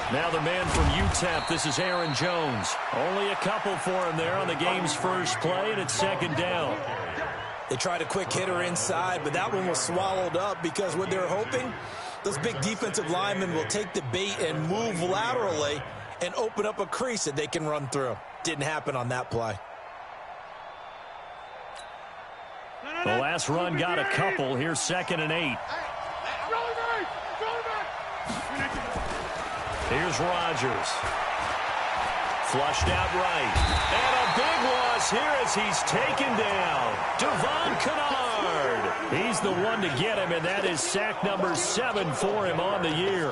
Now the man from UTEP, this is Aaron Jones. Only a couple for him there on the game's first play, and it's second down. They tried a quick hitter inside, but that one was swallowed up because what they're hoping, those big defensive linemen will take the bait and move laterally and open up a crease that they can run through. Didn't happen on that play. The last run got a couple. Here's 2nd and 8. Here's Rodgers. Flushed out right. And a big loss here as he's taken down. Devon Kennard. He's the one to get him, and that is sack number 7 for him on the year.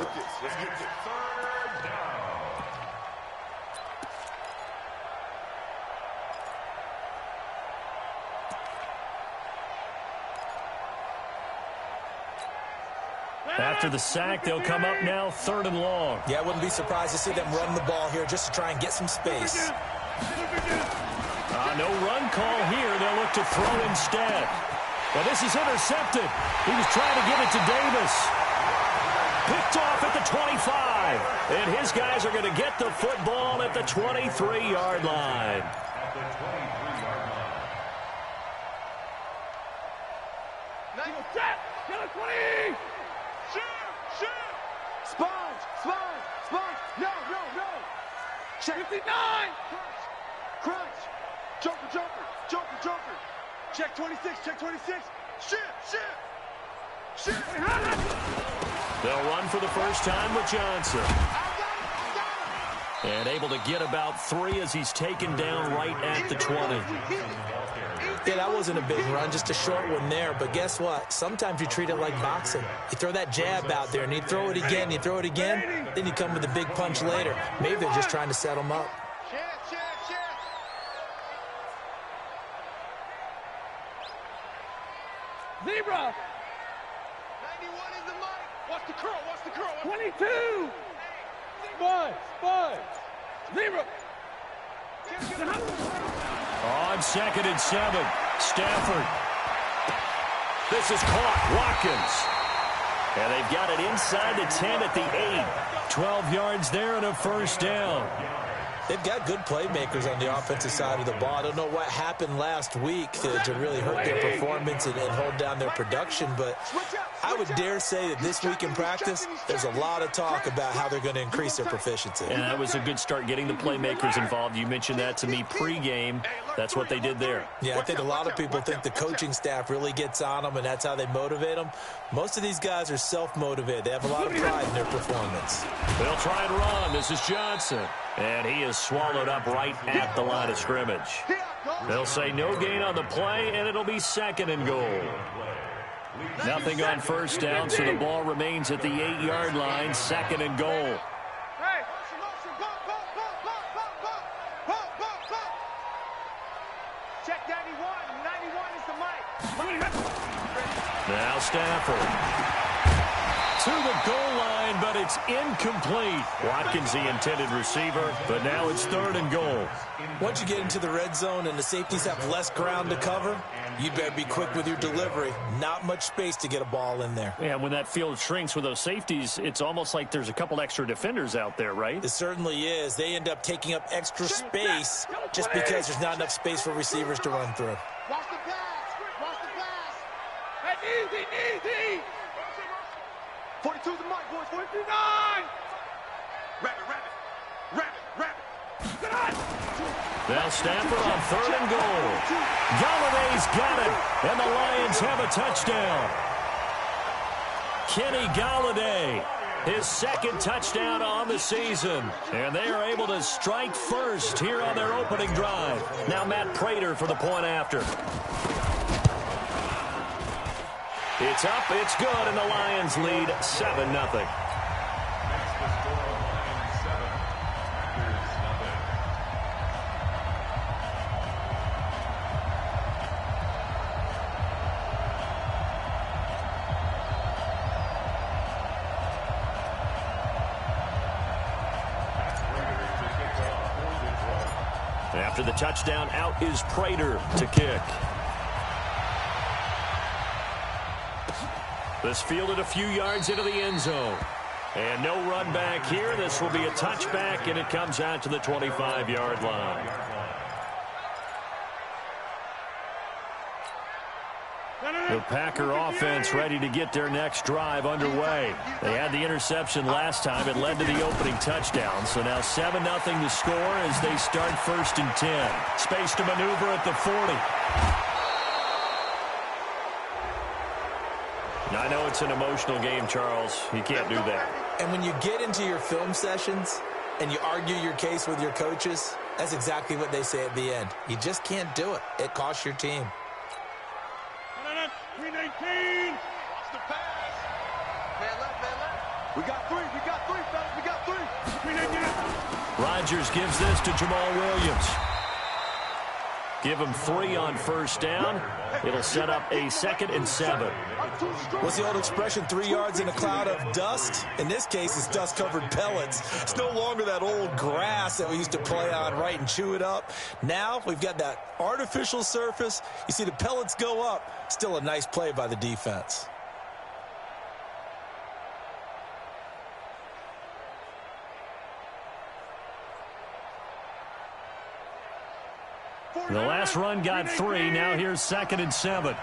After the sack, they'll come up now 3rd and long. Yeah, I wouldn't be surprised to see them run the ball here just to try and get some space. No run call here. They'll look to throw instead. Well, this is intercepted. He was trying to get it to Davis. Picked off at the 25. And his guys are going to get the football at the 23-yard line. Check 59! Crunch! Joker! Check 26, check 26! Shit! They'll run for the first time with Johnson. And able to get about 3 as he's taken down right at the 20. Yeah, that wasn't a big run, just a short one there. But guess what? Sometimes you treat it like boxing. You throw that jab out there, and you throw it again, then you come with a big punch later. Maybe they're just trying to set them up. Zebra! 91 is the mic. Watch the curl. 22! Five. Zebra! On 2nd and 7, Stafford. This is caught. Watkins. And they've got it inside the 10 at the 8. 12 yards there and a first down. They've got good playmakers on the offensive side of the ball. I don't know what happened last week to really hurt their performance and hold down their production, but I would dare say that this week in practice, there's a lot of talk about how they're going to increase their proficiency. And that was a good start getting the playmakers involved. You mentioned that to me pregame. That's what they did there. Yeah, I think a lot of people think the coaching staff really gets on them, and that's how they motivate them. Most of these guys are self-motivated. They have a lot of pride in their performance. They'll try and run. This is Johnson. And he is swallowed up right at the line of scrimmage. They'll say no gain on the play, and it'll be 2nd and goal. Nothing on first down, so the ball remains at the 8-yard line, 2nd and goal. Check 91. 91 is the mic. Now Stafford. To the goal line, but it's incomplete. Watkins, the intended receiver, but now it's 3rd and goal. Once you get into the red zone and the safeties have less ground to cover, you better be quick with your delivery. Not much space to get a ball in there. Yeah, when that field shrinks with those safeties, it's almost like there's a couple extra defenders out there, right? It certainly is. They end up taking up extra space just because there's not enough space for receivers to run through. Watch the pass. Hey, easy. 42 is the mic, boys. 49! Rabbit. Now Stafford on 3rd and goal. Galladay's got it, and the Lions have a touchdown. Kenny Galladay, his 2nd touchdown on the season. And they are able to strike first here on their opening drive. Now Matt Prater for the point after. It's up, it's good, and the Lions lead 7-0. After the touchdown, out is Prater to kick. This fielded a few yards into the end zone. And no run back here. This will be a touchback, and it comes out to the 25-yard line. The Packer offense ready to get their next drive underway. They had the interception last time. It led to the opening touchdown. So now 7-0 to score as they start 1st and 10. Space to maneuver at the 40. I know it's an emotional game, Charles. You can't do that. And when you get into your film sessions and you argue your case with your coaches, that's exactly what they say at the end. You just can't do it. It costs your team. 319. Watch the pass. Man left. We got three, fellas. We got three. 319. Rodgers gives this to Jamal Williams. Give him 3 on 1st down. It'll set up a 2nd and 7. What's the old expression, 3 yards in a cloud of dust? In this case, it's dust-covered pellets. It's no longer that old grass that we used to play on, right, and chew it up. Now we've got that artificial surface. You see the pellets go up. Still a nice play by the defense. The last run got 3. Now here's 2nd and 7.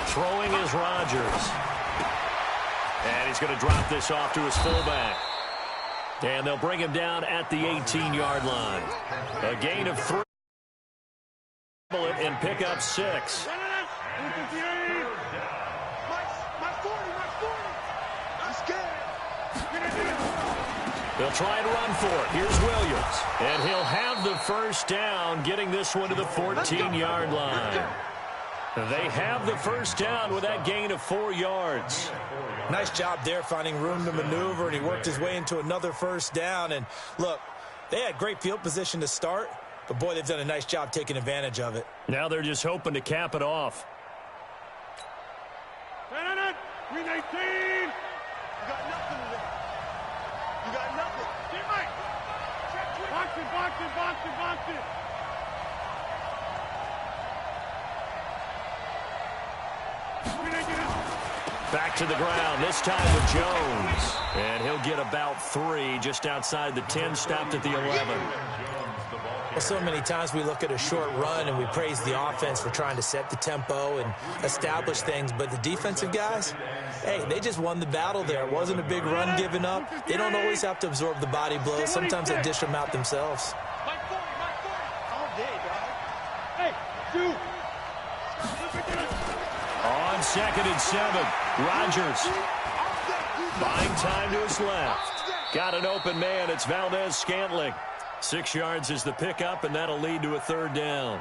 Throwing is Rodgers. And he's going to drop this off to his fullback. And they'll bring him down at the 18-yard line. A gain of 3. And pick up 6. They'll try and run for it. Here's Williams. And he'll have the 1st down, getting this one to the 14-yard line. They have the 1st down with that gain of 4 yards. Nice job there finding room to maneuver, and he worked his way into another 1st down. And look, they had great field position to start, but boy, they've done a nice job taking advantage of it. Now they're just hoping to cap it off. 319. You got nothing today. You got nothing. Box it. Back to the ground, this time with Jones. And he'll get about 3 just outside the 10, stopped at the 11. Well, so many times we look at a short run and we praise the offense for trying to set the tempo and establish things, but the defensive guys, hey, they just won the battle there. It wasn't a big run given up. They don't always have to absorb the body blows. Sometimes they dish them out themselves. All day, dog. Hey, dude. On 2nd and 7, Rodgers buying time to his left. Got an open man. It's Valdez-Scantling. 6 yards is the pickup, and that'll lead to a 3rd down.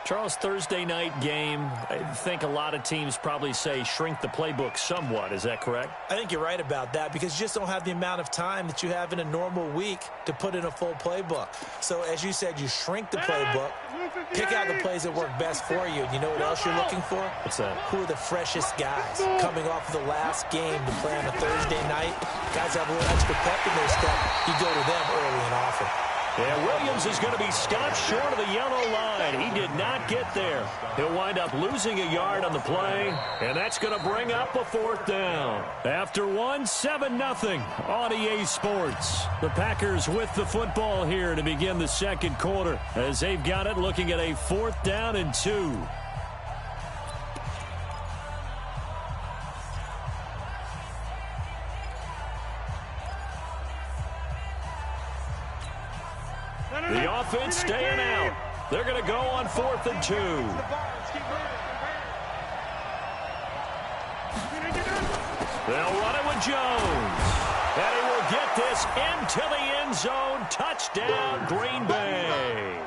Charles, Thursday night game, I think a lot of teams probably say shrink the playbook somewhat. Is that correct? I think you're right about that because you just don't have the amount of time that you have in a normal week to put in a full playbook. So, as you said, you shrink the playbook, pick out the plays that work best for you. And you know what else you're looking for? What's that? Who are the freshest guys coming off of the last game to play on a Thursday night? Guys have a little extra pep in their step. You go to them early and often. Yeah, Williams is going to be stopped short of the yellow line. He did not get there. He'll wind up losing a yard on the play, and that's going to bring up a 4th down. After 7-0 on EA Sports. The Packers with the football here to begin the 2nd quarter as they've got it looking at a 4th down and 2. The offense staying out. They're going to go on 4th and 2. They'll run it with Jones. And he will get this into the end zone. Touchdown, Green Bay.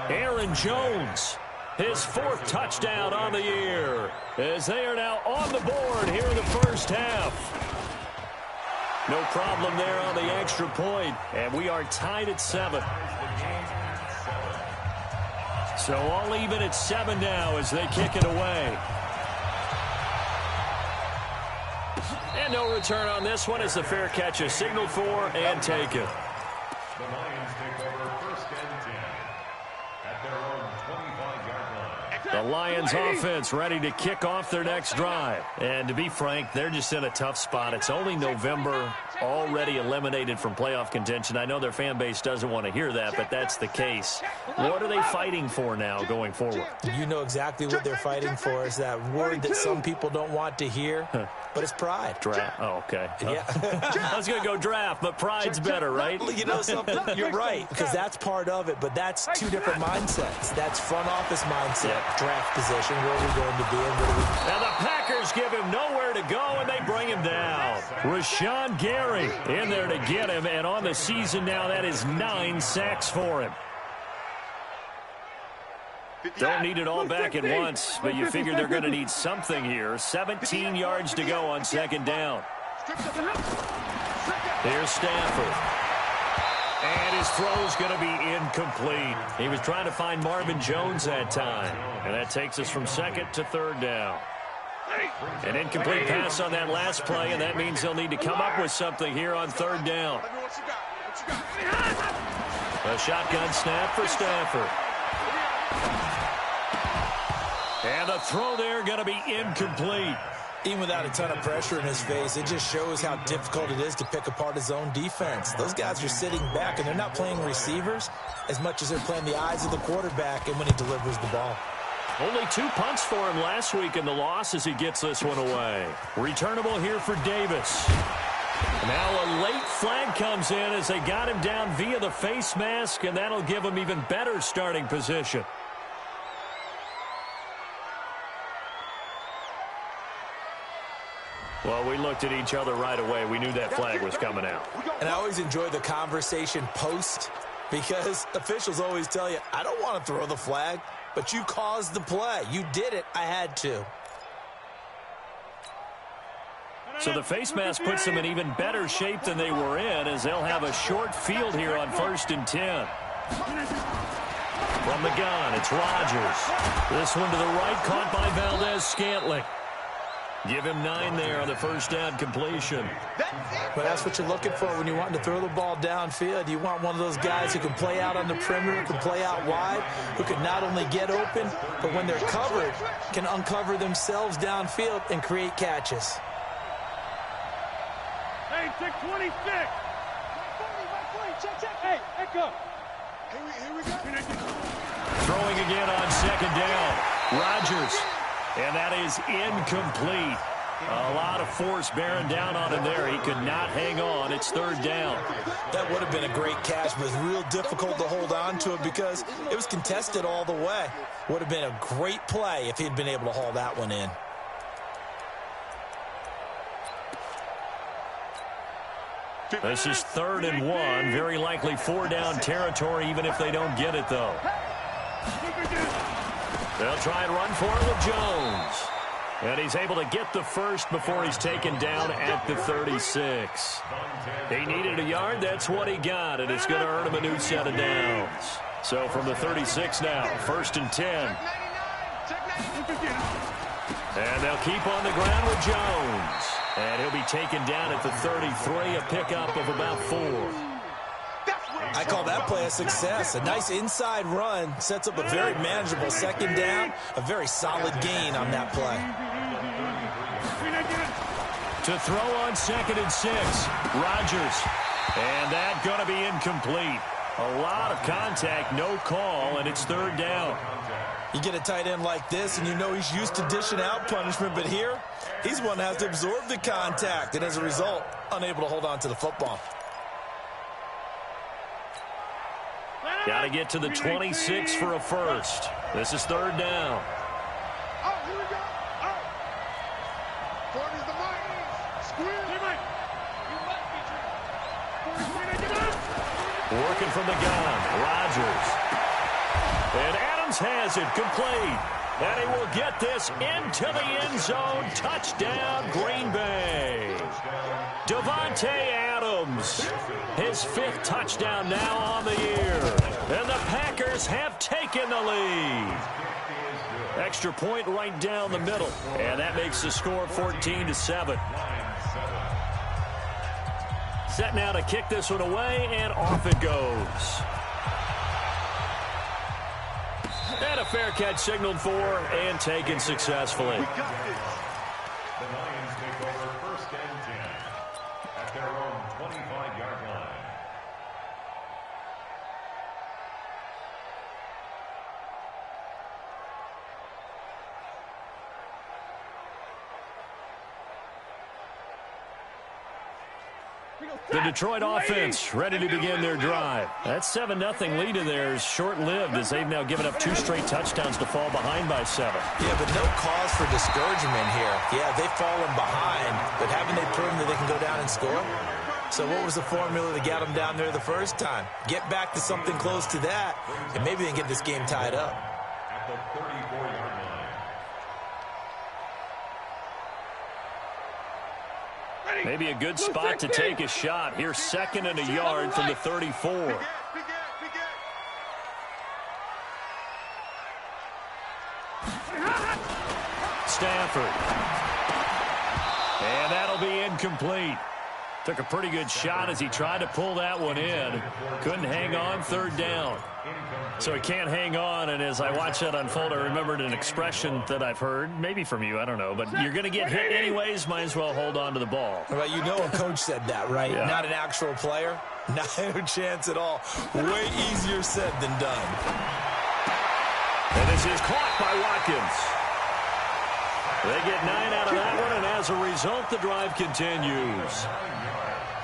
Aaron Jones, his 4th touchdown on the year, as they are now on the board here in the 1st half. No problem there on the extra point, and we are tied at 7. So all even at 7 now as they kick it away. And no return on this one as the fair catch is signaled for and taken. The Lions take over 1st and 10 at their own 25-yard line. The Lions offense ready to kick off their next drive. And to be frank, they're just in a tough spot. It's only November, already eliminated from playoff contention. I know their fan base doesn't want to hear that, but that's the case. What are they fighting for now going forward? You know exactly what they're fighting for. Is that word that some people don't want to hear, but it's pride. Draft. Oh, okay. Yeah. I was going to go draft, but pride's better, right? You know something? You're right, because that's part of it, but that's two different mindsets. That's front office mindset, draft position, where are we going to be, and what are we... And the Packers give him nowhere to go, and they bring him down. Rashawn Gary in there to get him, and on the season now, that is 9 sacks for him. Don't need it all back at once, but you figure they're going to need something here. 17 yards to go on second down. Here's Stafford. And his throw's going to be incomplete. He was trying to find Marvin Jones that time. And that takes us from second to third down. An incomplete pass on that last play, and that means they'll need to come up with something here on third down. A shotgun snap for Stafford. And the throw there going to be incomplete. Even without a ton of pressure in his face, it just shows how difficult it is to pick apart his own defense. Those guys are sitting back, and they're not playing receivers as much as they're playing the eyes of the quarterback and when he delivers the ball. Only 2 punts for him last week in the loss as he gets this one away. Returnable here for Davis. Now a late flag comes in as they got him down via the face mask, and that'll give him even better starting position. Well, we looked at each other right away. We knew that flag was coming out. And I always enjoy the conversation post because officials always tell you, I don't want to throw the flag, but you caused the play. You did it. I had to. So the face mask puts them in even better shape than they were in as they'll have a short field here on 1st and 10. From the gun, it's Rodgers. This one to the right, caught by Valdez-Scantling. Give him 9 there on the first down completion. But that's what you're looking for when you want to throw the ball downfield. You want one of those guys who can play out on the perimeter, who can play out wide, who can not only get open, but when they're covered, can uncover themselves downfield and create catches. Hey, 626. Hey, echo. Here we go. Throwing again on second down. Rodgers. And that is incomplete. A lot of force bearing down on him there. He could not hang on. It's third down. That would have been a great catch, but it's real difficult to hold on to it because it was contested all the way. Would have been a great play if he'd been able to haul that one in. This is 3rd and 1. Very likely 4-down territory, even if they don't get it, though. They'll try and run for it with Jones. And he's able to get the first before he's taken down at the 36. He needed a yard. That's what he got, and it's going to earn him a new set of downs. So from the 36 now, 1st and 10. And they'll keep on the ground with Jones. And he'll be taken down at the 33, a pickup of about 4. I call that play a success. A nice inside run sets up a very manageable second down, a very solid gain on that play. To throw on 2nd and 6, Rodgers. And that going to be incomplete. A lot of contact, no call, and it's 3rd down. You get a tight end like this, and you know he's used to dishing out punishment, but here, he's one that has to absorb the contact, and as a result, unable to hold on to the football. Got to get to the 26 for a first. This is 3rd down. Oh, here we go. Oh. 40's the mark. Squeeze. Working from the gun, Rodgers. And Adams has it complete. And he will get this into the end zone. Touchdown, Green Bay. Davante Adams, his 5th touchdown now on the year. And the Packers have taken the lead. Extra point right down the middle. And that makes the score 14-7. Set now to kick this one away, and off it goes. And a fair catch signaled for and taken successfully. The Lions take over 1st and 10 at their own 25-yard line. The Detroit offense ready to begin their drive. That 7-0 lead in there is short-lived as they've now given up 2 straight touchdowns to fall behind by 7. Yeah, but no cause for discouragement here. Yeah, they've fallen behind, but haven't they proven that they can go down and score? So what was the formula to get them down there the first time? Get back to something close to that, and maybe they can get this game tied up. At the 34-yard line. Maybe a good spot to take a shot. Here's 2nd and a yard from the 34. Stafford. And that'll be incomplete. Took a pretty good shot as he tried to pull that one in. Couldn't hang on, 3rd down. So he can't hang on, and as I watch that unfold, I remembered an expression that I've heard, maybe from you, I don't know, but you're going to get hit anyways, might as well hold on to the ball. Well, you know a coach said that, right? Yeah. Not an actual player. Not a chance at all. Way easier said than done. And this is caught by Watkins. They get 9 out of that one, and as a result, the drive continues.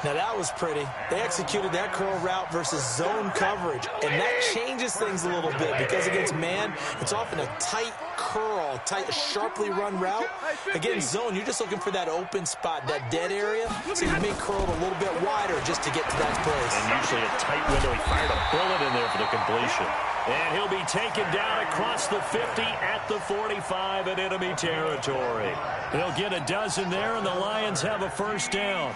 Now, that was pretty. They executed that curl route versus zone coverage, and that changes things a little bit because against man, it's often a tight curl, tight, sharply run route. Against zone, you're just looking for that open spot, that dead area, so you may curl it a little bit wider just to get to that place. And usually a tight window. He fired a bullet in there for the completion. And he'll be taken down across the 50 at the 45 in enemy territory. They'll get a dozen there, and the Lions have a 1st down.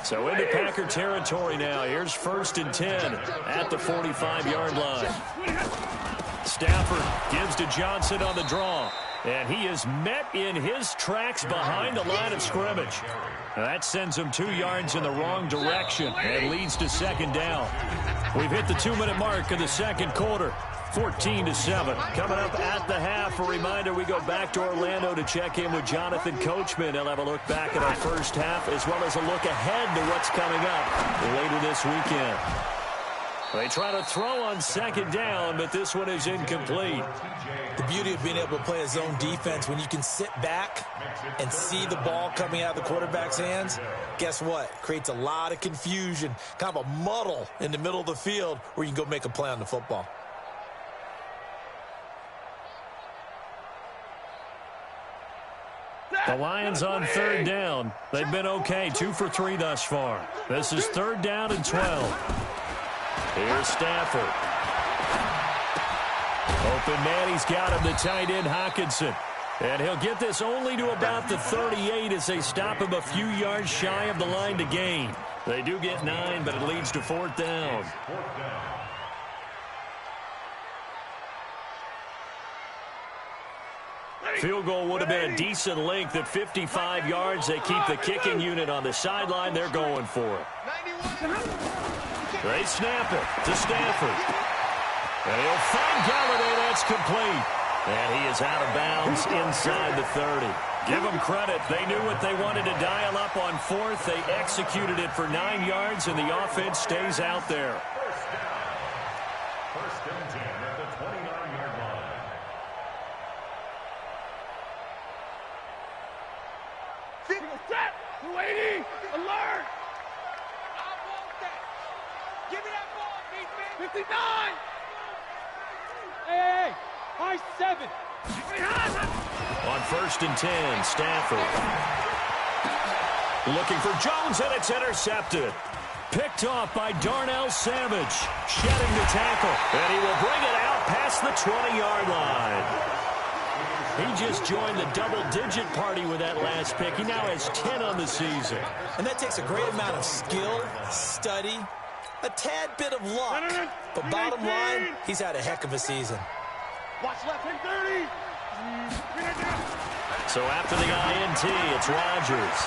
So into Packer territory now. Here's 1st and 10 at the 45-yard line. Stafford gives to Johnson on the draw. And he is met in his tracks behind the line of scrimmage. Now that sends him 2 yards in the wrong direction and leads to 2nd down. We've hit the 2-minute mark of the 2nd quarter. 14-7. Coming up at the half, a reminder we go back to Orlando to check in with Jonathan Coachman. He'll have a look back at our first half as well as a look ahead to what's coming up later this weekend. They try to throw on 2nd down, but this one is incomplete. The beauty of being able to play a zone defense when you can sit back and see the ball coming out of the quarterback's hands, guess what? Creates a lot of confusion, kind of a muddle in the middle of the field where you can go make a play on the football. The Lions on 3rd down. They've been okay, 2 for 3 thus far. This is 3rd down and 12. Here's Stafford. Open man, he's got him, the tight end Hockenson. And he'll get this only to about the 38 as they stop him a few yards shy of the line to gain. They do get 9, but it leads to 4th down. Field goal would have been a decent length at 55 yards. They keep the kicking unit on the sideline. They're going for it. They snap it to Stafford. And he'll find Galladay. That's complete. And he is out of bounds inside the 30. Give them credit. They knew what they wanted to dial up on 4th. They executed it for 9 yards, and the offense stays out there. First and 10 at the 29-yard line. Set! 280! Alert! I want that! Give me that ball, defense! 59! Hey! High 7! On 1st and 10, Stafford. Looking for Jones, and it's intercepted. Picked off by Darnell Savage. Shedding the tackle. And he will bring it out past the 20-yard line. He just joined the double-digit party with that last pick. He now has 10 on the season. And that takes a great amount of skill, study, a tad bit of luck. But bottom line, he's had a heck of a season. Watch left hand 30! So after the INT, it's Rodgers.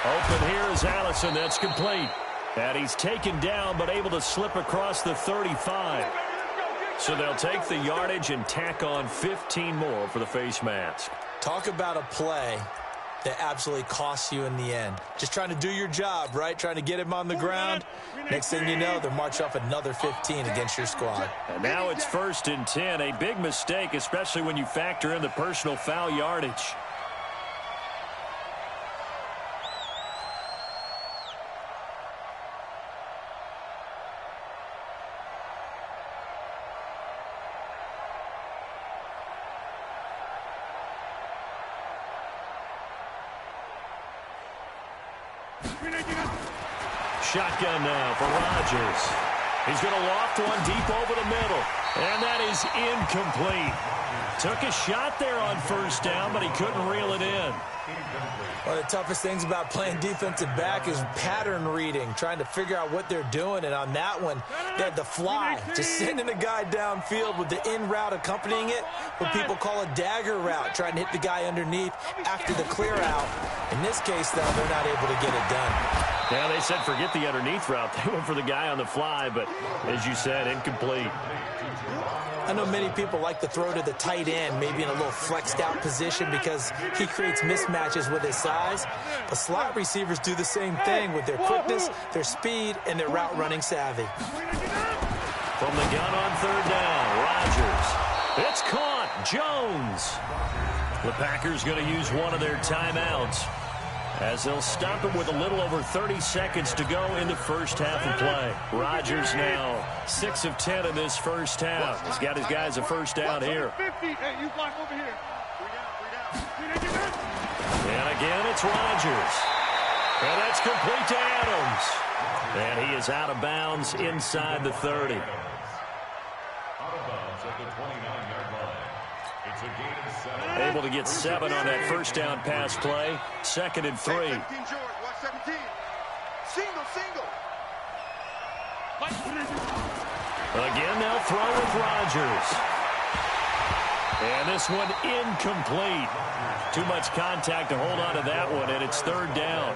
Open here is Allison. That's complete. And he's taken down but able to slip across the 35. So they'll take the yardage and tack on 15 more for the face mask. Talk about a play that absolutely costs you in the end. Just trying to do your job, right? Trying to get him on the ground. Next thing you know, they'll march off another 15 against your squad. And now it's 1st and 10. A big mistake, especially when you factor in the personal foul yardage. Shotgun now for Rodgers. He's going to loft one deep over the middle. And that is incomplete. Took a shot there on 1st down, but he couldn't reel it in. One of the toughest things about playing defensive back is pattern reading, trying to figure out what they're doing. And on that one, they had the fly, just sending a guy downfield with the in route accompanying it, what people call a dagger route, trying to hit the guy underneath after the clear out. In this case, though, they're not able to get it done. Yeah, they said forget the underneath route. They went for the guy on the fly, but as you said, incomplete. I know many people like to throw to the tight end, maybe in a little flexed out position because he creates mismatches with his size. But slot receivers do the same thing with their quickness, their speed, and their route running savvy. From the gun on 3rd down, Rodgers. It's caught. Jones. The Packers going to use one of their timeouts as they'll stop it with a little over 30 seconds to go in the first half of play. Rodgers now 6 of 10 in this first half. He's got his guys a 1st down here. And again, it's Rodgers. And that's complete to Adams. And he is out of bounds inside the 30. Out of bounds at the 29-yard line. It's a gain of 7. Able to get 7 on that 1st down pass play. 2nd and 3. 17, George. Watch 17. Single. Again, they'll throw with Rodgers. And this one incomplete. Too much contact to hold on to that one, and it's 3rd down.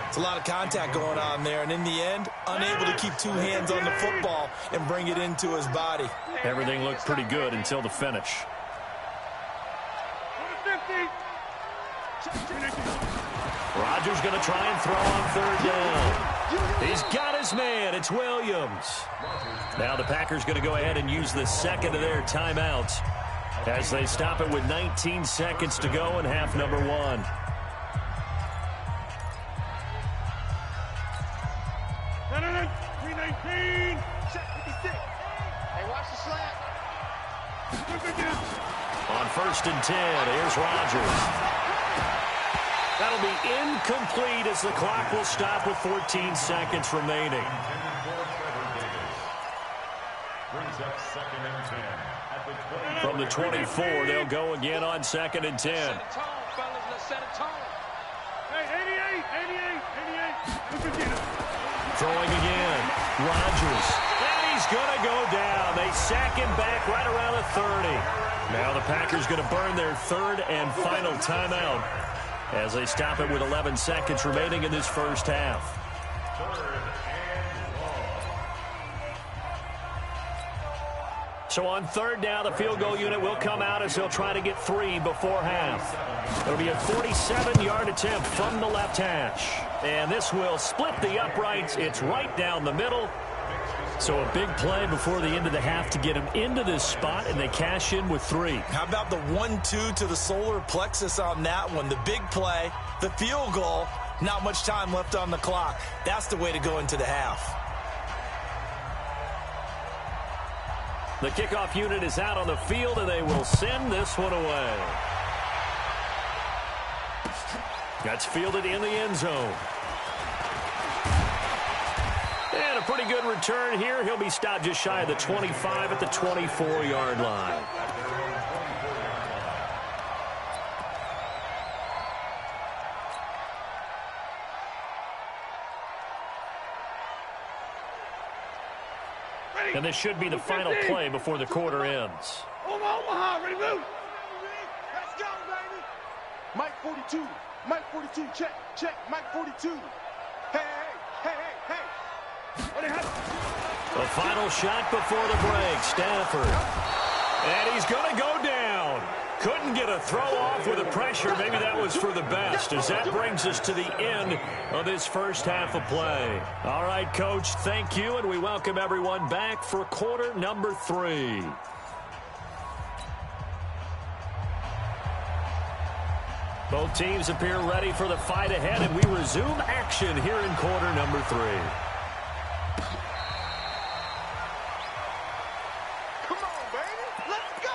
It's a lot of contact going on there, and in the end, unable to keep 2 hands on the football and bring it into his body. Everything looked pretty good until the finish. Rodgers going to try and throw on 3rd down. He's got his man. It's Williams. Now the Packers going to go ahead and use the 2nd of their timeouts as they stop it with 19 seconds to go in half number 1. Hey, watch the slant. On 1st and 10, here's Rodgers. That'll be incomplete as the clock will stop with 14 seconds remaining. From the 24, they'll go again on 2nd and 10. Throwing again. Rodgers. And he's going to go down. They sack him back right around the 30. Now the Packers going to burn their 3rd and final timeout as they stop it with 11 seconds remaining in this first half. So on 3rd down, the field goal unit will come out as they'll try to get 3 before half. It'll be a 47-yard attempt from the left hash. And this will split the uprights. It's right down the middle. So a big play before the end of the half to get him into this spot, and they cash in with 3. How about the 1-2 to the solar plexus on that one? The big play, the field goal, not much time left on the clock. That's the way to go into the half. The kickoff unit is out on the field, and they will send this one away. That's fielded in the end zone. And a pretty good return here. He'll be stopped just shy of the 25 at the 24-yard line. And this should be the final play before the quarter ends. Omaha, ready, move. Let's go, baby. Mike 42. Mike 42. Check. Mike 42. Hey. What do you have? The final shot before the break, Stafford. And he's going to go down. Couldn't get a throw off with the pressure. Maybe that was for the best, as that brings us to the end of this first half of play. All right, Coach, thank you, and we welcome everyone back for quarter number 3. Both teams appear ready for the fight ahead, and we resume action here in quarter number 3. Come on, baby. Let's go.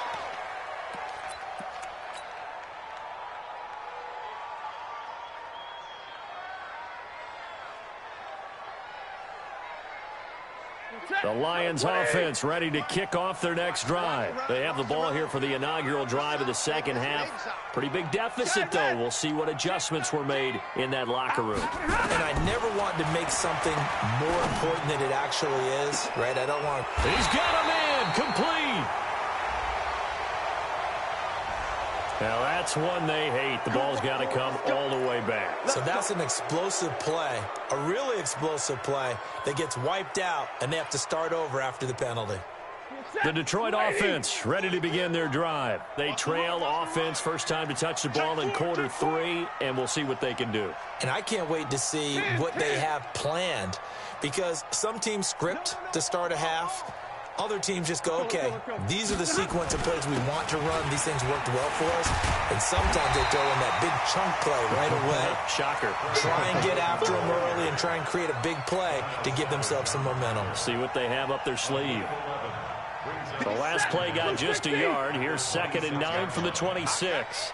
The Lions offense ready to kick off their next drive. They have the ball here for the inaugural drive of the second half. Pretty big deficit, though. We'll see what adjustments were made in that locker room. And I never want to make something more important than it actually is, right? I don't want to... He's got a man complete. Now, that's one they hate. The ball's got to come all the way back. So that's an explosive play, a really explosive play that gets wiped out, and they have to start over after the penalty. The Detroit offense ready to begin their drive. They trail offense, first time to touch the ball in quarter 3, and we'll see what they can do. And I can't wait to see what they have planned, because some teams script to start a half. Other teams just go, okay, these are the sequence of plays we want to run. These things worked well for us. And sometimes they throw in that big chunk play right away. Shocker. Try and get after them early and try and create a big play to give themselves some momentum. See what they have up their sleeve. The last play got just a yard. Here's 2nd and 9 from the 26.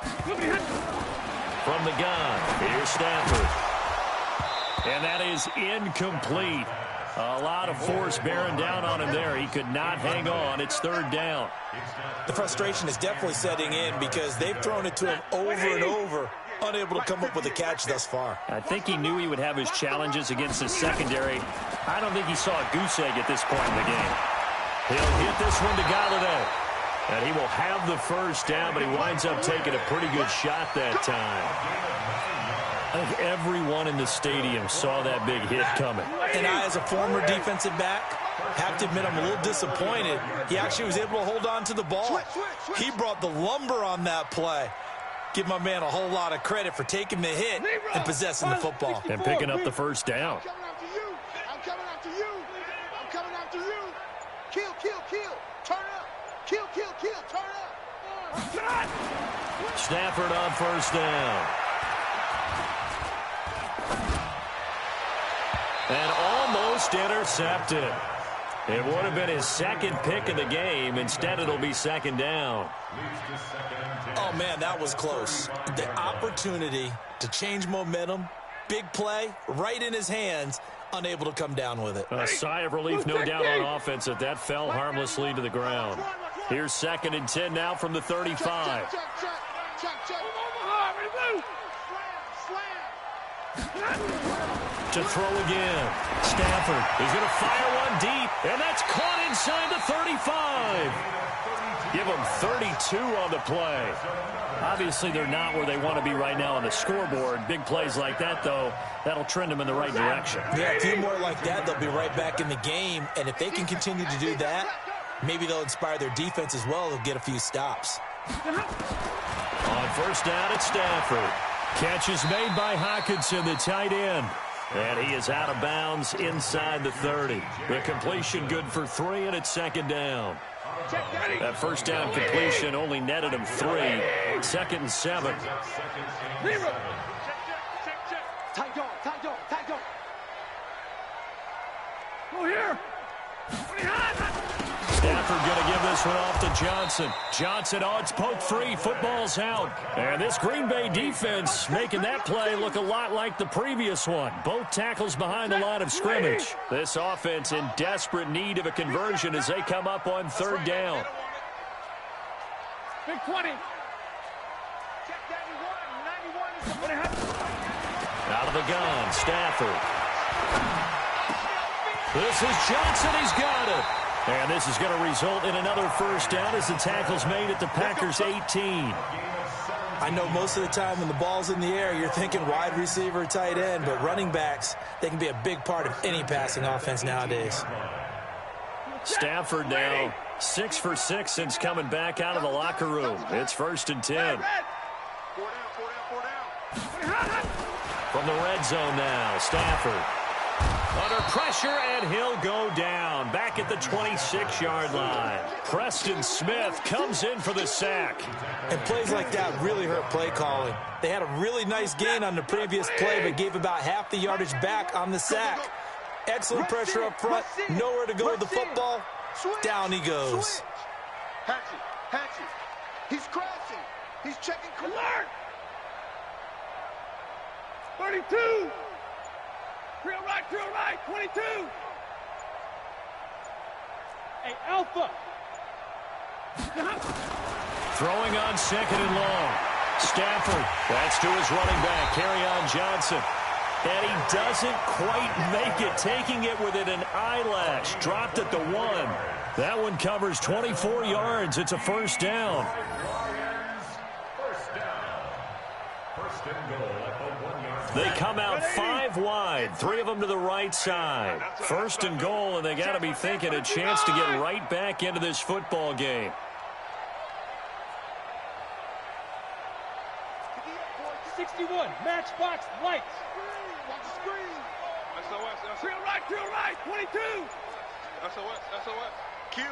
From the gun, here's Stafford. And that is incomplete. A lot of force bearing down on him there. He could not hang on. It's 3rd down. The frustration is definitely setting in because they've thrown it to him over and over, unable to come up with a catch thus far. I think he knew he would have his challenges against his secondary. I don't think he saw a goose egg at this point in the game. He'll hit this one to Galladay. And he will have the first down, but he winds up taking a pretty good shot that time. I think everyone in the stadium saw that big hit coming. And I, as a former defensive back, have to admit I'm a little disappointed. He actually was able to hold on to the ball. He brought the lumber on that play. Give my man a whole lot of credit for taking the hit and possessing the football. And picking up the first down. I'm coming after you. I'm coming after you. Kill, kill, kill. Turn up. Kill, kill, kill. Turn up. Stafford on first down. And almost intercepted. It would have been his 2nd pick of the game. Instead, it'll be 2nd down. Oh, man, that was close. The opportunity to change momentum, big play, right in his hands, unable to come down with it. A sigh of relief, no doubt, on offense that fell harmlessly to the ground. Here's 2nd and 10 now from the 35. To throw again. Stafford is going to fire one deep, and that's caught inside the 35. Give them 32 on the play. Obviously, they're not where they want to be right now on the scoreboard. Big plays like that, though, that'll trend them in the right direction. Yeah, a few more like that, they'll be right back in the game. And if they can continue to do that, maybe they'll inspire their defense as well. They'll get a few stops. On first down, it's Stafford. Catch is made by Hockenson, the tight end. And he is out of bounds inside the 30. The completion good for 3, and it's 2nd down. That first down completion only netted him 3. 2nd and 7. Tight dog, tight dog, tight dog. Go here. Stafford going to give this one off to Johnson. Johnson, oh, it's poke free. Football's out. And this Green Bay defense making that play look a lot like the previous one. Both tackles behind the line of scrimmage. This offense in desperate need of a conversion as they come up on 3rd down. Big 20. Out of the gun, Stafford. This is Johnson. He's got it. And this is going to result in another first down as the tackle's made at the Packers' 18. I know most of the time when the ball's in the air, you're thinking wide receiver, tight end, but running backs, they can be a big part of any passing offense nowadays. Stafford now 6 for 6 since coming back out of the locker room. It's 1st and 10. From the red zone now, Stafford. Under pressure, and he'll go down. Back at the 26-yard line. Preston Smith comes in for the sack. And plays like that really hurt play calling. They had a really nice gain on the previous play, but gave about half the yardage back on the sack. Excellent pressure up front. Nowhere to go with the football. Down he goes. Hatchet. He's crashing. He's checking. Alert! 32. Real right, 22. Hey, Alpha. Throwing on 2nd and long. Stafford, that's to his running back, Kerryon Johnson. And he doesn't quite make it, taking it within an eyelash. Dropped at the 1. That one covers 24 yards. It's a 1st down. First and goal at the 1 yard. They come out 5 wide, 3 of them to the right side. 1st and goal, and they got to be thinking a chance to get right back into this football game. 61, matchbox lights. Watch the screen. SOS. Real right, 22. SOS. Kill.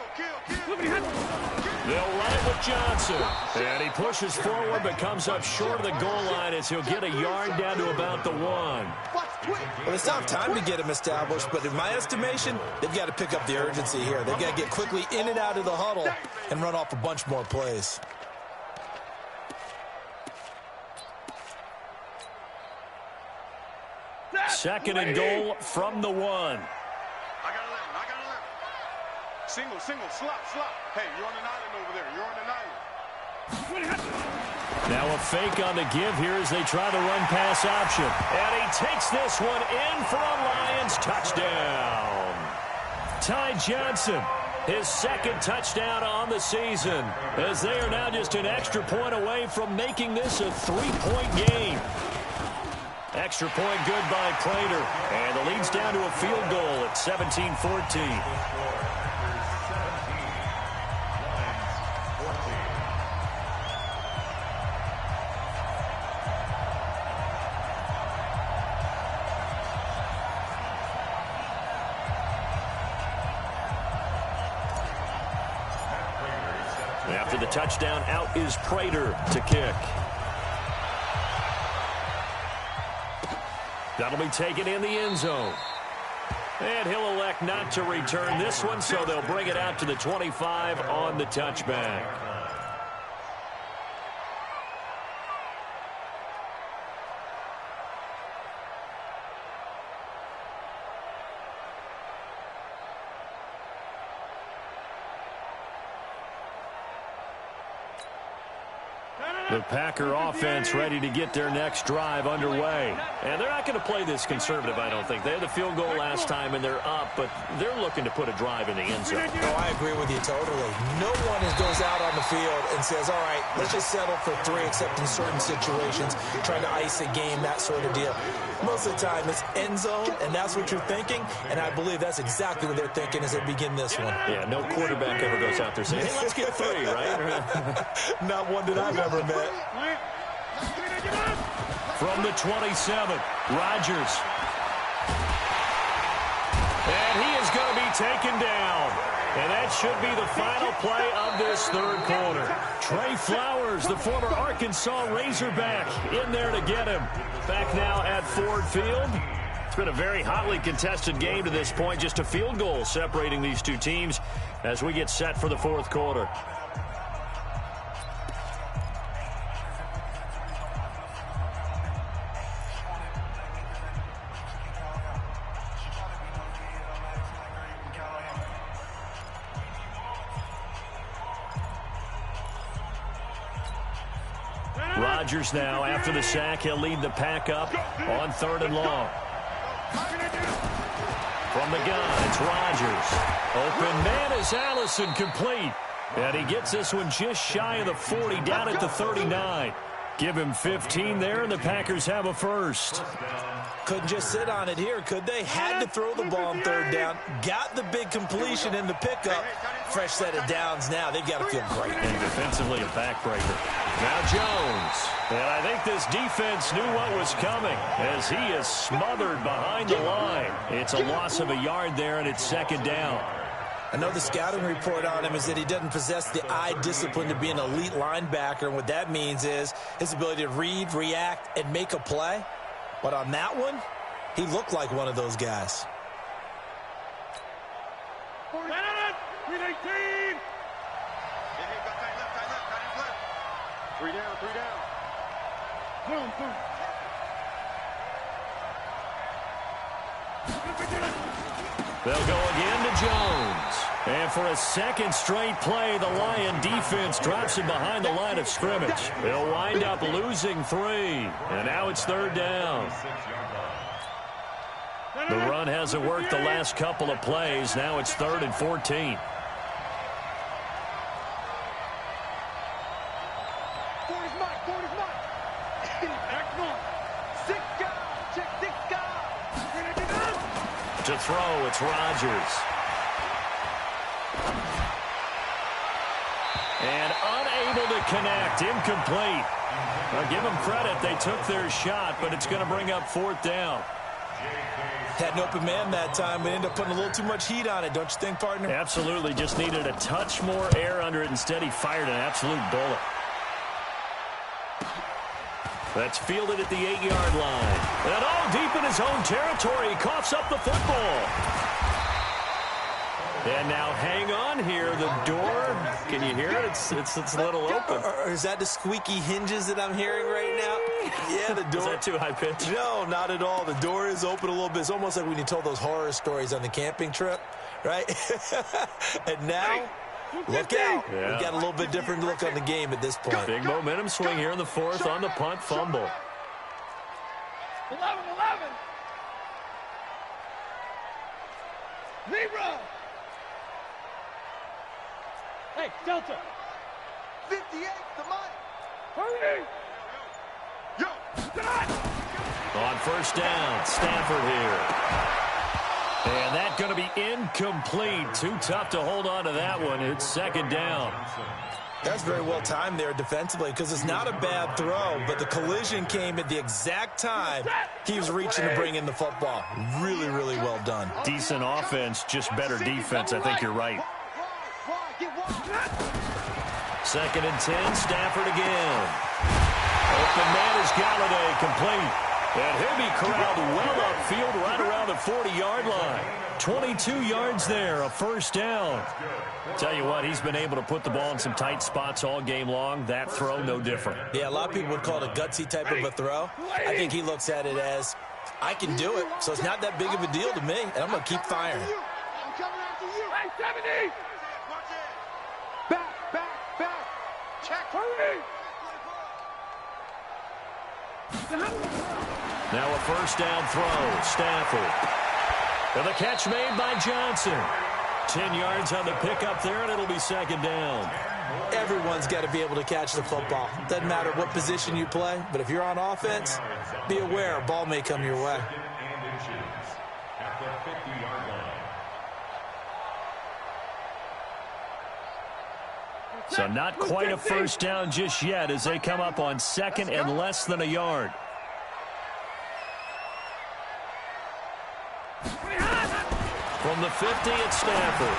They'll run it with Johnson. And he pushes forward but comes up short of the goal line as he'll get a yard down to about the 1. Well, it's not time to get him established, but in my estimation, they've got to pick up the urgency here. They've got to get quickly in and out of the huddle and run off a bunch more plays. Second and goal from the 1. I got 11. Single, slop. Hey, you're on an island over there. Now a fake on the give here as they try the run-pass option. And he takes this one in for a Lions touchdown. Ty Johnson, his 2nd touchdown on the season, as they are now just an extra point away from making this a 3-point game. Extra point good by Prater. And the lead's down to a field goal at 17-14. After the touchdown, out is Prater to kick. That'll be taken in the end zone. And he'll elect not to return this one, so they'll bring it out to the 25 on the touchback. The Packer offense ready to get their next drive underway. And they're not going to play this conservative, I don't think. They had the field goal last time, and they're up, but they're looking to put a drive in the end zone. Oh, I agree with you totally. No one goes out on the field and says, all right, let's just settle for 3, except in certain situations, trying to ice a game, that sort of deal. Most of the time, it's end zone, and that's what you're thinking, and I believe that's exactly what they're thinking as they begin this one. Yeah, no quarterback ever goes out there saying, hey, let's get 3, right? Not one that I've ever met. From the 27, Rodgers. And he is going to be taken down. And that should be the final play of this 3rd quarter. Trey Flowers, the former Arkansas Razorback, in there to get him. Back now at Ford Field. It's been a very hotly contested game to this point. Just a field goal separating these two teams as we get set for the 4th quarter. Rodgers now, after the sack, he'll lead the pack up on 3rd and long. From the gun, it's Rodgers. Open man is Allison, complete. And he gets this one just shy of the 40, down at the 39. Give him 15 there, and the Packers have a first. Couldn't just sit on it here, could they? Had to throw the ball on third down. Got the big completion in the pickup. Fresh set of downs now. They've got to feel great. And defensively a backbreaker. Now Jones. And I think this defense knew what was coming as he is smothered behind the line. It's a loss of a yard there, and it's second down. I know the scouting report on him is that he doesn't possess the eye discipline to be an elite linebacker. And what that means is his ability to read, react, and make a play. But on that one, he looked like one of those guys. 318. 3 down, 3 down. Boom, boom. They'll go again to Jones. And for a second straight play, the Lion defense drops him behind the line of scrimmage. They'll wind up losing 3. And now it's third down. The run hasn't worked the last couple of plays. Now it's 3rd and 14. To throw, it's Rodgers. And unable to connect, incomplete. I'll give them credit, they took their shot, but it's going to bring up 4th down. Had an open man that time, but ended up putting a little too much heat on it, don't you think, partner? Absolutely, just needed a touch more air under it. Instead, he fired an absolute bullet. That's fielded at the 8-yard line. And all deep in his own territory, he coughs up the football. And now hang on here, the door, can you hear it? It's a little open. Or is that the squeaky hinges that I'm hearing right now? Yeah, the door. Is that too high pitch? No, not at all. The door is open a little bit. It's almost like when you told those horror stories on the camping trip, right? And now, look out. Yeah. We got a little bit different look on the game at this point. Big momentum swing here in the 4th on the punt fumble. 11. Zebra. Hey, Delta. 58, the money. Hurry. Yo. On first down, Stafford here. And that's going to be incomplete. Too tough to hold on to that one. It's second down. That's very well timed there defensively because it's not a bad throw, but the collision came at the exact time he was reaching to bring in the football. Really, really well done. Decent offense, just better defense. I think you're right. 2nd and 10, Stafford again. Open man is Galladay, complete. And he'll be corralled well upfield right around the 40-yard line. 22 yards there, a first down. Tell you what, he's been able to put the ball in some tight spots all game long. That throw, no different. Yeah, a lot of people would call it a gutsy type of a throw. I think he looks at it as, I can do it, so it's not that big of a deal to me, and I'm going to keep firing. I'm coming after you. Hey, 70. Back. Check. Hurry. Now a first down throw, Stafford. And the catch made by Johnson. 10 yards on the pickup there, and it'll be second down. Everyone's got to be able to catch the football. Doesn't matter what position you play, but if you're on offense, be aware a ball may come your way. So not quite a first down just yet as they come up on 2nd and less than a yard. From the 50, it's Stafford.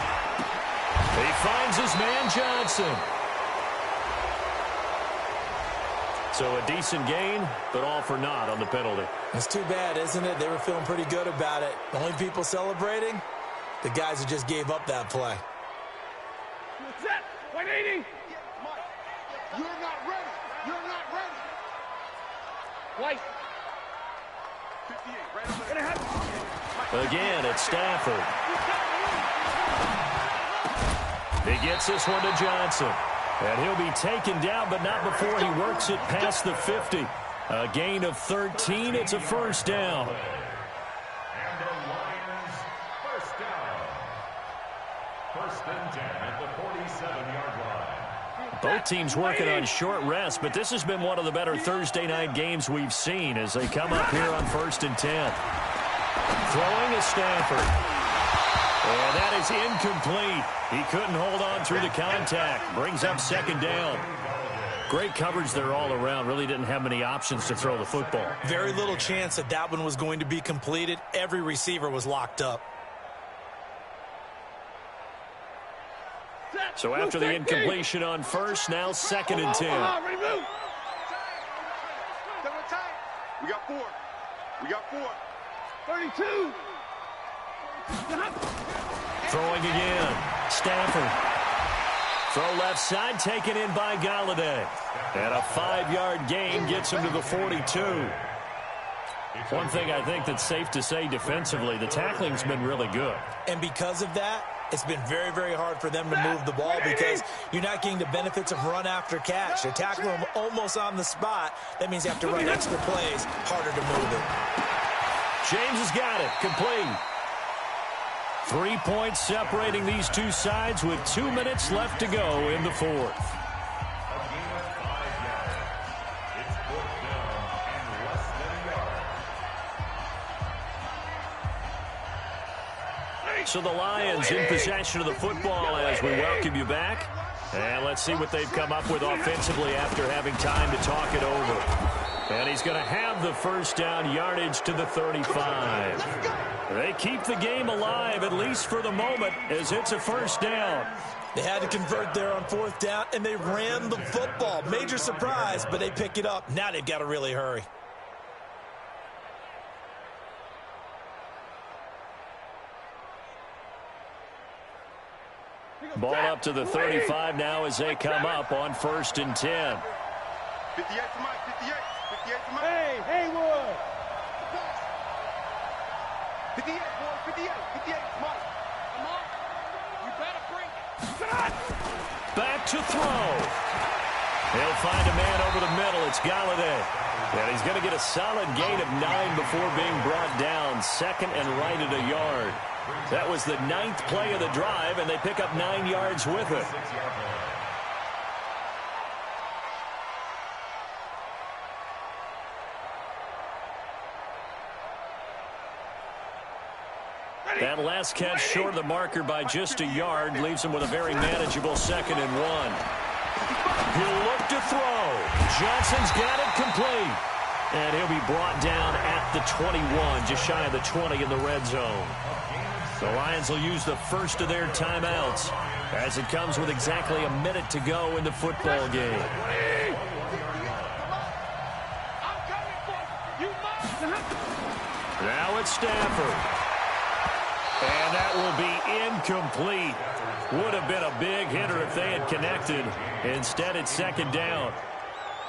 He finds his man Johnson. So a decent gain, but all for naught on the penalty. It's too bad, isn't it? They were feeling pretty good about it. The only people celebrating, the guys who just gave up that play. Set. 180. Mike, you're not ready. You're not ready. White. 58, right over there. Again, it's Stafford. He gets this one to Johnson. And he'll be taken down, but not before he works it past the 50. A gain of 13. It's a first down. And the Lions first down. 1st and 10 at the 47-yard line. Both teams working on short rest, but this has been one of the better Thursday night games we've seen as they come up here on 1st and 10. Throwing is Stafford. And that is incomplete. He couldn't hold on through the contact. Brings up 2nd down. Great coverage there all around. Really didn't have many options to throw the football. Very little chance that that one was going to be completed. Every receiver was locked up. So after the incompletion on 1st, now 2nd and 10. We got 4. We got 4. 32. Throwing again. Stafford. Throw left side, taken in by Galladay. And a 5-yard gain gets him to the 42. One thing I think that's safe to say defensively, the tackling's been really good. And because of that, it's been very, very hard for them to move the ball because you're not getting the benefits of run after catch. They're tackling them almost on the spot. That means you have to run extra plays, harder to move it. James has got it. Complete. 3 points separating these two sides with 2 minutes left to go in the 4th. So the Lions in possession of the football as we welcome you back. And let's see what they've come up with offensively after having time to talk it over. And he's going to have the 1st down, yardage to the 35. They keep the game alive, at least for the moment, as it's a 1st down. They had to convert there on 4th down, and they ran the football. Major surprise, but they pick it up. Now they've got to really hurry. Ball up to the 35 now as they come up on 1st and 10. 58 to Mike, 58. 58 to Mike. Hey, Haywood. 58, boy, 58. 58 to Mike. Come on. You better bring it. Back to throw. He'll find a man over the middle. It's Galladay. And he's going to get a solid gain of 9 before being brought down. 2nd and right at a yard. That was the 9th play of the drive, and they pick up 9 yards with it. That last catch short of the marker by just a yard leaves him with a very manageable 2nd and 1. He'll look to throw. Johnson's got it complete. And he'll be brought down at the 21, just shy of the 20 in the red zone. The Lions will use the first of their timeouts as it comes with exactly a minute to go in the football game. Now it's Stafford. And that will be incomplete. Would have been a big hitter if they had connected. Instead, it's 2nd down.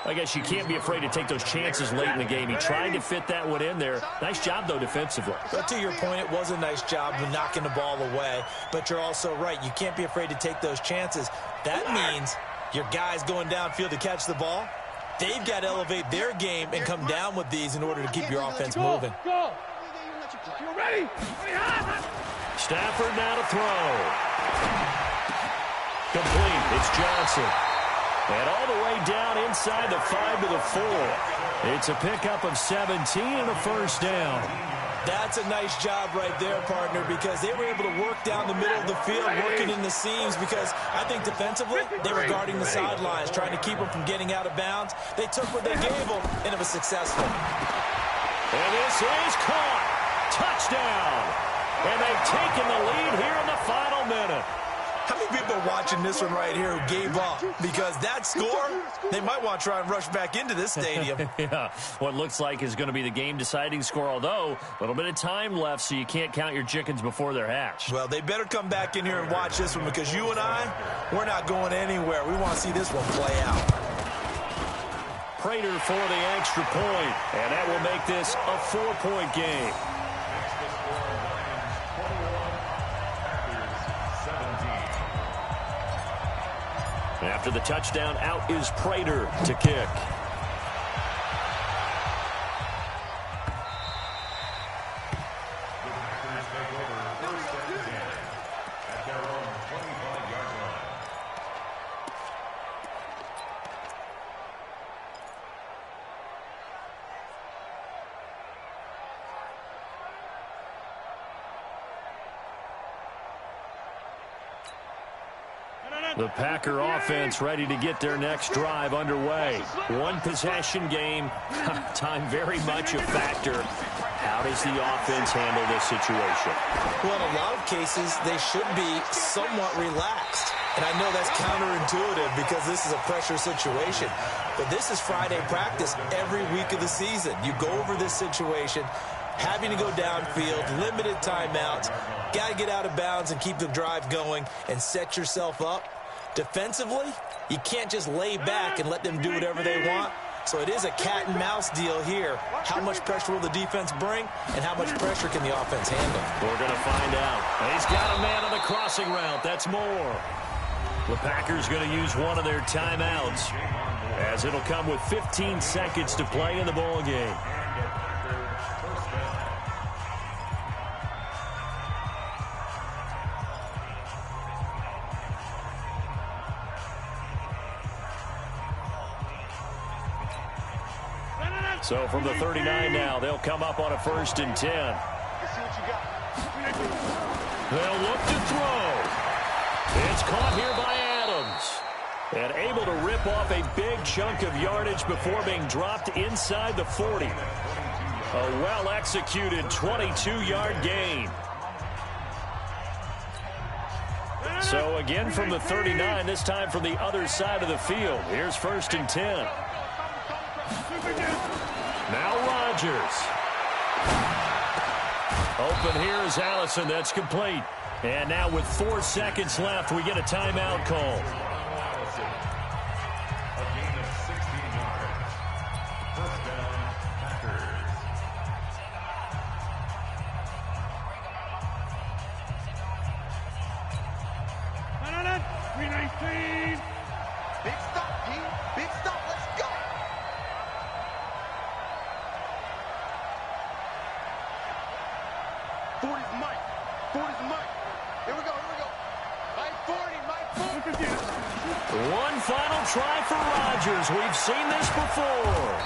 I guess you can't be afraid to take those chances late in the game. He tried to fit that one in there. Nice job, though, defensively. But to your point, it was a nice job of knocking the ball away. But you're also right. You can't be afraid to take those chances. That means your guys going downfield to catch the ball, they've got to elevate their game and come down with these in order to keep your offense moving. Go. You ready? Stafford now to throw. Complete. It's Johnson. And all the way down inside the 5 to the 4. It's a pickup of 17 and a 1st down. That's a nice job right there, partner, because they were able to work down the middle of the field, working in the seams, because I think defensively, they were guarding the sidelines, trying to keep them from getting out of bounds. They took what they gave them, and it was successful. And this is caught. Touchdown. And they've taken the lead here in the final minute. How many people are watching this one right here who gave up? Because that score, they might want to try and rush back into this stadium. Yeah, what looks like is going to be the game-deciding score, although a little bit of time left, so you can't count your chickens before they're hatched. Well, they better come back in here and watch this one, because you and I, we're not going anywhere. We want to see this one play out. Prater for the extra point, and that will make this a 4-point game. After the touchdown, out is Prater to kick. The Packer offense ready to get their next drive underway. One possession game. Time very much a factor. How does the offense handle this situation? Well, in a lot of cases, they should be somewhat relaxed. And I know that's counterintuitive because this is a pressure situation. But this is Friday practice every week of the season. You go over this situation, having to go downfield, limited timeouts, got to get out of bounds and keep the drive going and set yourself up. Defensively, you can't just lay back and let them do whatever they want. So it is a cat and mouse deal here. How much pressure will the defense bring, and how much pressure can the offense handle? We're going to find out. He's got a man on the crossing route. That's more. The Packers going to use one of their timeouts, as it'll come with 15 seconds to play in the ball game. So from the 39 now, they'll come up on a 1st and 10. They'll look to throw. It's caught here by Adams. And able to rip off a big chunk of yardage before being dropped inside the 40. A well-executed 22-yard gain. So again from the 39, this time from the other side of the field. Here's 1st and 10. Now Rodgers. Open here is Allison. That's complete. And now with 4 seconds left, we get a timeout call. A gain of 16 yards. 1st down, Packers. No. 319. Big stop, D. Big stop. Let's go. Here we go. My 40. One final try for Rodgers. We've seen this before.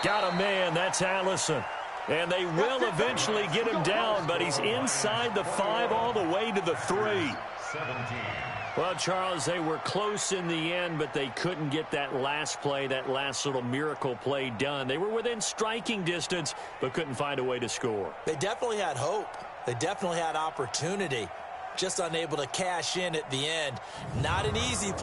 Got a man. That's Allison. And they will eventually get him down, but he's inside the 5 all the way to the 3. 17. Well, Charles, they were close in the end, but they couldn't get that last play, that last little miracle play done. They were within striking distance, but couldn't find a way to score. They definitely had hope. They definitely had opportunity. Just unable to cash in at the end. Not an easy play.